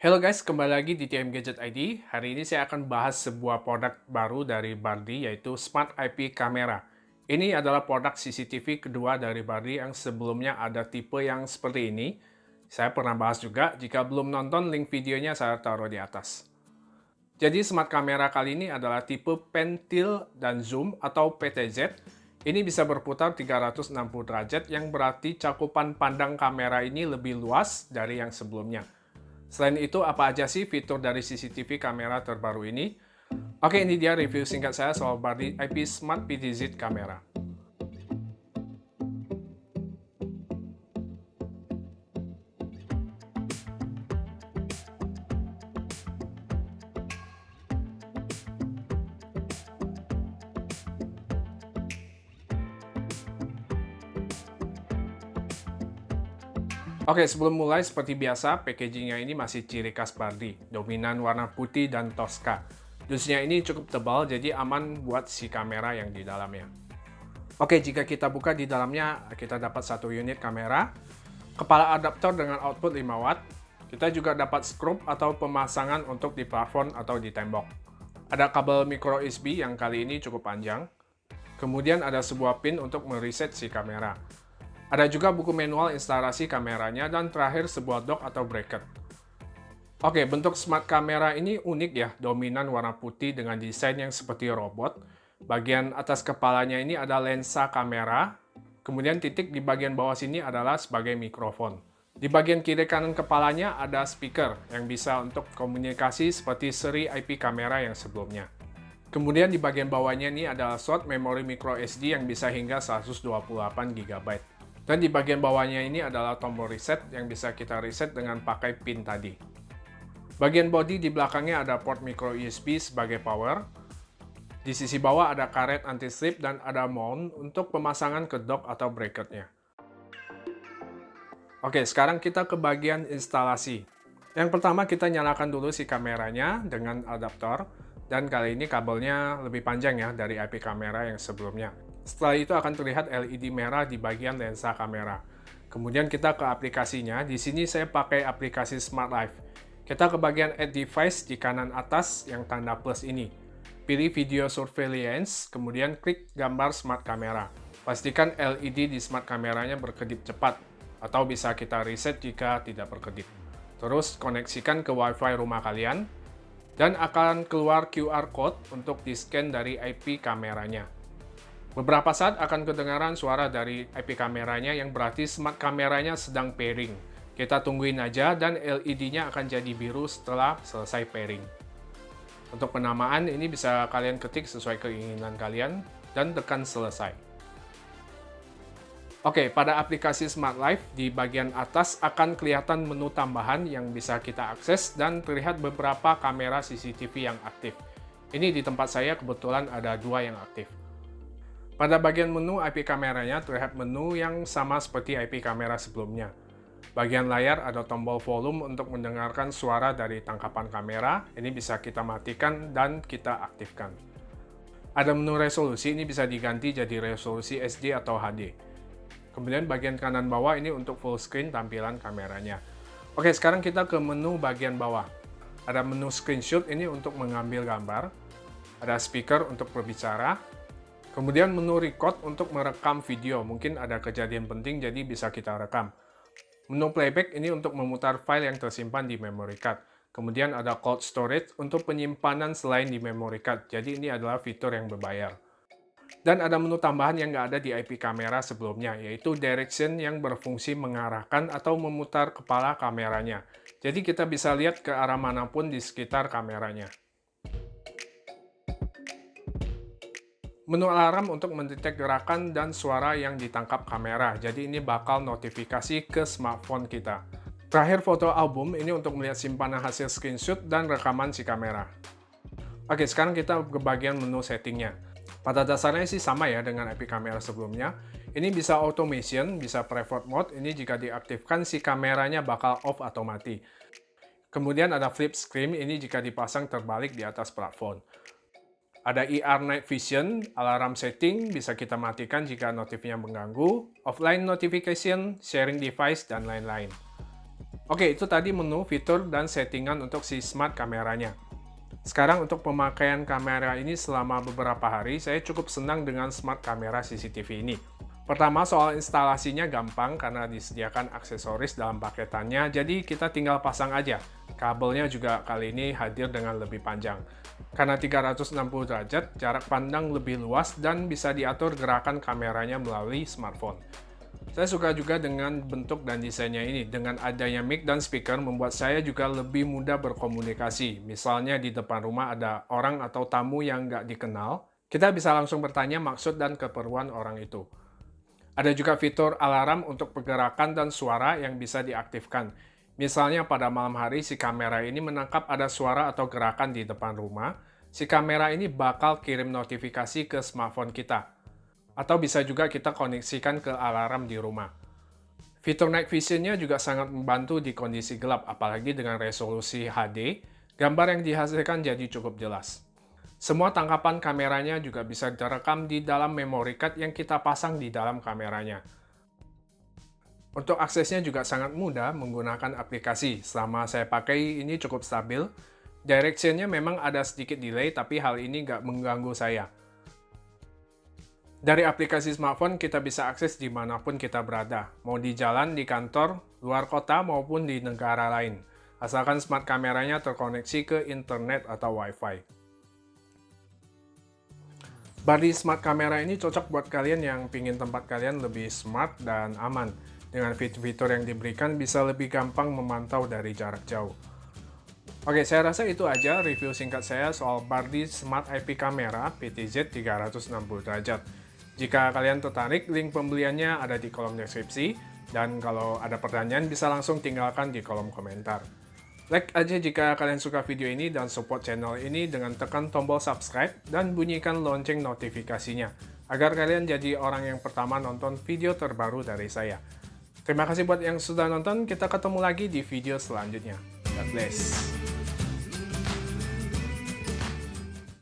Halo guys, kembali lagi di TM Gadget ID. Hari ini saya akan bahas sebuah produk baru dari Bardi, yaitu Smart IP Camera. Ini adalah produk CCTV kedua dari Bardi yang sebelumnya ada tipe yang seperti ini. Saya pernah bahas juga, jika belum nonton link videonya saya taruh di atas. Jadi Smart Camera kali ini adalah tipe Pen Tilt dan Zoom atau PTZ. Ini bisa berputar 360 derajat yang berarti cakupan pandang kamera ini lebih luas dari yang sebelumnya. Selain itu, apa aja sih fitur dari CCTV kamera terbaru ini? Oke, ini dia review singkat saya soal Bardi IP Smart PTZ Camera. Oke, sebelum mulai, seperti biasa, packagingnya ini masih ciri khas Bardi, dominan warna putih dan Tosca. Dusnya ini cukup tebal, jadi aman buat si kamera yang di dalamnya. Oke, jika kita buka di dalamnya, kita dapat satu unit kamera, kepala adaptor dengan output 5 watt, kita juga dapat skrup atau pemasangan untuk di plafon atau di tembok. Ada kabel micro USB yang kali ini cukup panjang, kemudian ada sebuah pin untuk mereset si kamera. Ada juga buku manual instalasi kameranya dan terakhir sebuah dock atau bracket. Oke, bentuk smart kamera ini unik ya, dominan warna putih dengan desain yang seperti robot. Bagian atas kepalanya ini ada lensa kamera, kemudian titik di bagian bawah sini adalah sebagai mikrofon. Di bagian kiri kanan kepalanya ada speaker yang bisa untuk komunikasi seperti seri IP kamera yang sebelumnya. Kemudian di bagian bawahnya ini adalah slot memori micro SD yang bisa hingga 128 GB. Dan di bagian bawahnya ini adalah tombol reset yang bisa kita reset dengan pakai pin tadi. Bagian bodi di belakangnya ada port micro USB sebagai power. Di sisi bawah ada karet anti-slip dan ada mount untuk pemasangan ke dock atau bracketnya. Oke, sekarang kita ke bagian instalasi. Yang pertama kita nyalakan dulu si kameranya dengan adaptor. Dan kali ini kabelnya lebih panjang ya dari IP kamera yang sebelumnya. Setelah itu akan terlihat LED merah di bagian lensa kamera. Kemudian kita ke aplikasinya. Di sini saya pakai aplikasi Smart Life. Kita ke bagian Add Device di kanan atas yang tanda plus ini. Pilih Video Surveillance, kemudian klik gambar Smart Camera. Pastikan LED di Smart Kameranya berkedip cepat, atau bisa kita reset jika tidak berkedip. Terus koneksikan ke WiFi rumah kalian, dan akan keluar QR Code untuk di-scan dari IP kameranya. Beberapa saat akan kedengaran suara dari IP kameranya yang berarti smart kameranya sedang pairing. Kita tungguin aja dan LED-nya akan jadi biru setelah selesai pairing. Untuk penamaan ini bisa kalian ketik sesuai keinginan kalian dan tekan selesai. Oke, pada aplikasi Smart Life di bagian atas akan kelihatan menu tambahan yang bisa kita akses dan terlihat beberapa kamera CCTV yang aktif. Ini di tempat saya kebetulan ada 2 yang aktif. Pada bagian menu IP kameranya terlihat menu yang sama seperti IP kamera sebelumnya. Bagian layar ada tombol volume untuk mendengarkan suara dari tangkapan kamera. Ini bisa kita matikan dan kita aktifkan. Ada menu resolusi, ini bisa diganti jadi resolusi SD atau HD. Kemudian bagian kanan bawah ini untuk full screen tampilan kameranya. Oke, sekarang kita ke menu bagian bawah. Ada menu screenshot ini untuk mengambil gambar. Ada speaker untuk berbicara. Kemudian menu record untuk merekam video. Mungkin ada kejadian penting jadi bisa kita rekam. Menu playback ini untuk memutar file yang tersimpan di memory card. Kemudian ada cloud storage untuk penyimpanan selain di memory card. Jadi ini adalah fitur yang berbayar. Dan ada menu tambahan yang nggak ada di IP kamera sebelumnya, yaitu direction yang berfungsi mengarahkan atau memutar kepala kameranya. Jadi kita bisa lihat ke arah manapun di sekitar kameranya. Menu alarm untuk mendetek gerakan dan suara yang ditangkap kamera. Jadi ini bakal notifikasi ke smartphone kita. Terakhir foto album ini untuk melihat simpanan hasil screenshot dan rekaman si kamera. Oke, sekarang kita ke bagian menu settingnya. Pada dasarnya sih sama ya dengan IP kamera sebelumnya. Ini bisa automation, bisa private mode. Ini jika diaktifkan si kameranya bakal off atau mati. Kemudian ada flip screen, ini jika dipasang terbalik di atas platform. Ada ER Night Vision, alarm setting, bisa kita matikan jika notifnya mengganggu, offline notification, sharing device, dan lain-lain. Oke, itu tadi menu, fitur, dan settingan untuk si smart kameranya. Sekarang untuk pemakaian kamera ini selama beberapa hari, saya cukup senang dengan smart kamera CCTV ini. Pertama, soal instalasinya gampang karena disediakan aksesoris dalam paketannya, jadi kita tinggal pasang aja. Kabelnya juga kali ini hadir dengan lebih panjang. Karena 360 derajat, jarak pandang lebih luas dan bisa diatur gerakan kameranya melalui smartphone. Saya suka juga dengan bentuk dan desainnya ini. Dengan adanya mic dan speaker membuat saya juga lebih mudah berkomunikasi. Misalnya di depan rumah ada orang atau tamu yang nggak dikenal, kita bisa langsung bertanya maksud dan keperluan orang itu. Ada juga fitur alarm untuk pergerakan dan suara yang bisa diaktifkan. Misalnya pada malam hari si kamera ini menangkap ada suara atau gerakan di depan rumah, si kamera ini bakal kirim notifikasi ke smartphone kita. Atau bisa juga kita koneksikan ke alarm di rumah. Fitur Night Vision-nya juga sangat membantu di kondisi gelap, apalagi dengan resolusi HD, gambar yang dihasilkan jadi cukup jelas. Semua tangkapan kameranya juga bisa direkam di dalam memory card yang kita pasang di dalam kameranya. Untuk aksesnya juga sangat mudah menggunakan aplikasi. Selama saya pakai ini cukup stabil. Direction-nya memang ada sedikit delay, tapi hal ini nggak mengganggu saya. Dari aplikasi smartphone, kita bisa akses dimanapun kita berada. Mau di jalan, di kantor, luar kota, maupun di negara lain. Asalkan smart kameranya terkoneksi ke internet atau wifi. Body smart kamera ini cocok buat kalian yang pingin tempat kalian lebih smart dan aman. Dengan fitur-fitur yang diberikan bisa lebih gampang memantau dari jarak jauh. Oke, saya rasa itu aja review singkat saya soal Body Smart IP Camera PTZ 360 derajat. Jika kalian tertarik, link pembeliannya ada di kolom deskripsi. Dan kalau ada pertanyaan bisa langsung tinggalkan di kolom komentar. Like aja jika kalian suka video ini dan support channel ini dengan tekan tombol subscribe dan bunyikan lonceng notifikasinya agar kalian jadi orang yang pertama nonton video terbaru dari saya. Terima kasih buat yang sudah nonton, kita ketemu lagi di video selanjutnya. God bless.